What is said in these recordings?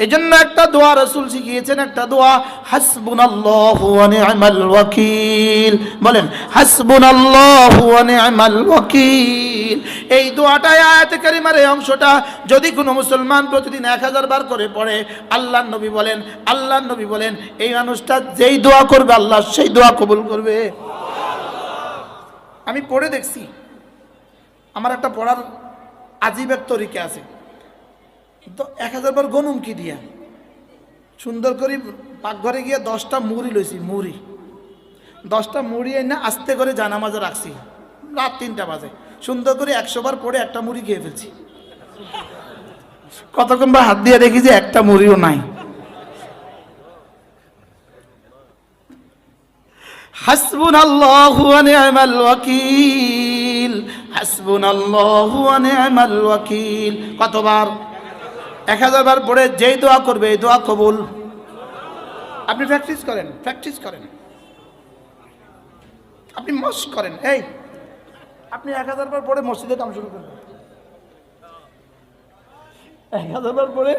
এজন্য একটা দোয়া রাসূল শিখিয়েছেন, একটা দোয়া, হাসবুনাল্লাহু ওয়া নি'মাল ওয়াকিল। বলেন হাসবুনাল্লাহু ওয়া নি'মাল ওয়াকিল। এই দোয়াটা, আয়াতে কারিমার এই অংশটা যদি কোনো মুসলমান প্রতিদিন 1000 বার করে পড়ে, আল্লাহর নবী বলেন এই মানুষটা যেই দোয়া করবে আল্লাহ সেই দোয়া কবুল করবে। আমি পড়ে দেখছি, আমার একটা পড়ার আজীব এক তরিকা আছে। তো 1000 বার গনুম কি দিয়া সুন্দর করে পাকঘরে গিয়ে 10টা মুড়ি লইছি, 10টা মুড়ি এনে আস্তে করে জানামাজে রাখছি, রাত 3টা বাজে। সুন্দর করে 100 বার পড়ে একটা মুড়ি খেয়ে ফেলছি। কতক্ষণ বা হাত দিয়ে দেখি যে একটা মুড়িও নাই। হাসবুনাল্লাহু ওয়া নি'মাল ওয়াকিল, হাসবুনাল্লাহু ওয়া নি'মাল ওয়াকিল। কতবার? 1000 বার পড়ে যেই দোয়া করবে এই দোয়া কবুল। আপনি প্র্যাকটিস করেন, আপনি মস্ক করেন। এই আপনি 1000 বার পড়ে মসজিদে কাম শুরু করবেন। 1000 বার পড়ে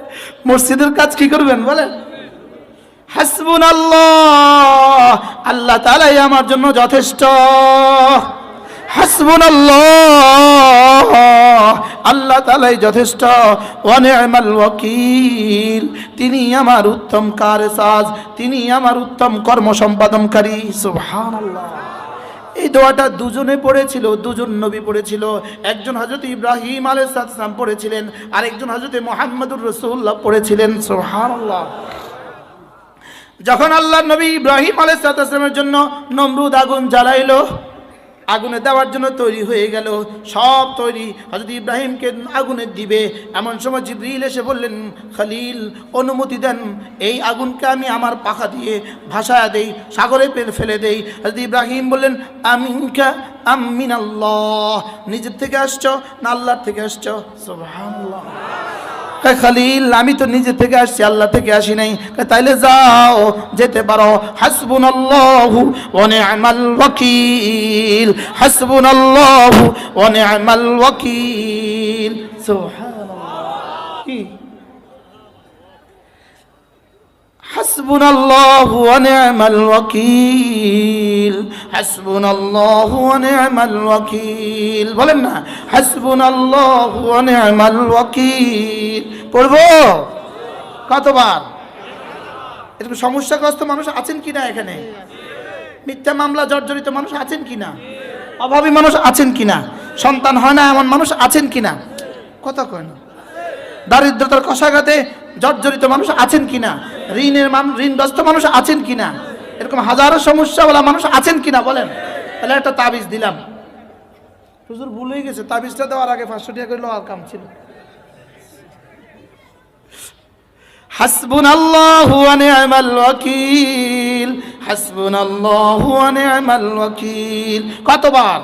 মসজিদের কাজ কি করবেন বলেন? হাসবুনাল্লাহ, আল্লাহ তাআলাই আমার জন্য যথেষ্ট। হাসবুনাল্লাহ, আল্লাহ তাআলাই যথেষ্ট। ওয়া নি'মাল ওয়াকিল, তিনি আমার উত্তম কারসাজ, তিনি আমার উত্তম কর্ম সম্পাদনকারী। সুবহানাল্লাহ। এই দোয়াটা দুজনে পড়েছিল, দুজন নবী পড়েছিল। একজন হযরত ইব্রাহিম আলাইহিস সালাম পড়েছিলেন, আর একজন হযরত মুহাম্মদুর রাসূলুল্লাহ পড়েছিলেন। সুবহানাল্লাহ। যখন আল্লাহর নবী ইব্রাহিম আলাইহিস সালামের জন্য নমরুদ আগুন জ্বালাইলো, আগুনে দেওয়ার জন্য তৈরি হয়ে গেল, সব তৈরি, হযরত ইব্রাহিমকে আগুনে দিবে। এমন সময় জিবরিল এসে বললেন, খলিল অনুমতি দেন, এই আগুনকে আমি আমার পাখা দিয়ে ভাসায় দেই, সাগরে ফেলে দেই। হযরত ইব্রাহিম বললেন, আমিনকা আমিনাল্লাহ, নিজের থেকে আসছো না আল্লাহর থেকে আসছো? সুবহানাল্লাহ। খলিল আমি তো নিজে থেকে আসছি, আল্লাহ থেকে আসি নাই। তাইলে যাও, যেতে পারো। হাসবুনাল্লাহু ওয়া নি'মাল ওয়াকিল, হাসবুনাল্লাহু ওয়া নি'মাল ওয়াকিল। সুবহানাল্লাহ। কি হাসবুনাল্লাহু ওয়া নি'মাল ওয়াকিল, হাসবুনাল্লাহু ওয়া নি'মাল ওয়াকিল। বলেন না হাসবুনাল্লাহু ওয়া নি'মাল ওয়াকিল। পড়বো কতবার? এরকম সমস্যাগ্রস্ত মানুষ আছেন কিনা এখানে? মিথ্যা মামলা জর্জরিত মানুষ আছেন কিনা? অভাবী মানুষ আছেন কিনা? সন্তান হয় না এমন মানুষ আছেন কিনা? কথা কয় না। দারিদ্রতার কষাঘাতে জর্জরিত মানুষ আছেন কিনা? ঋণগ্রস্ত মানুষ আছেন কিনা? এরকম হাজারো সমস্যাওয়ালা মানুষ আছেন কিনা বলেন? তাহলে একটা তাবিজ দিলাম। হুজুর ভুলেই গেছে, তাবিজটা দেওয়ার আগে 500 টাকা করে লওয়ার কাম ছিল। হাসবুনাল্লাহু ওয়া নি'মাল ওয়াকিল, হাসবুনাল্লাহু ওয়া নি'মাল ওয়াকিল। কতবার?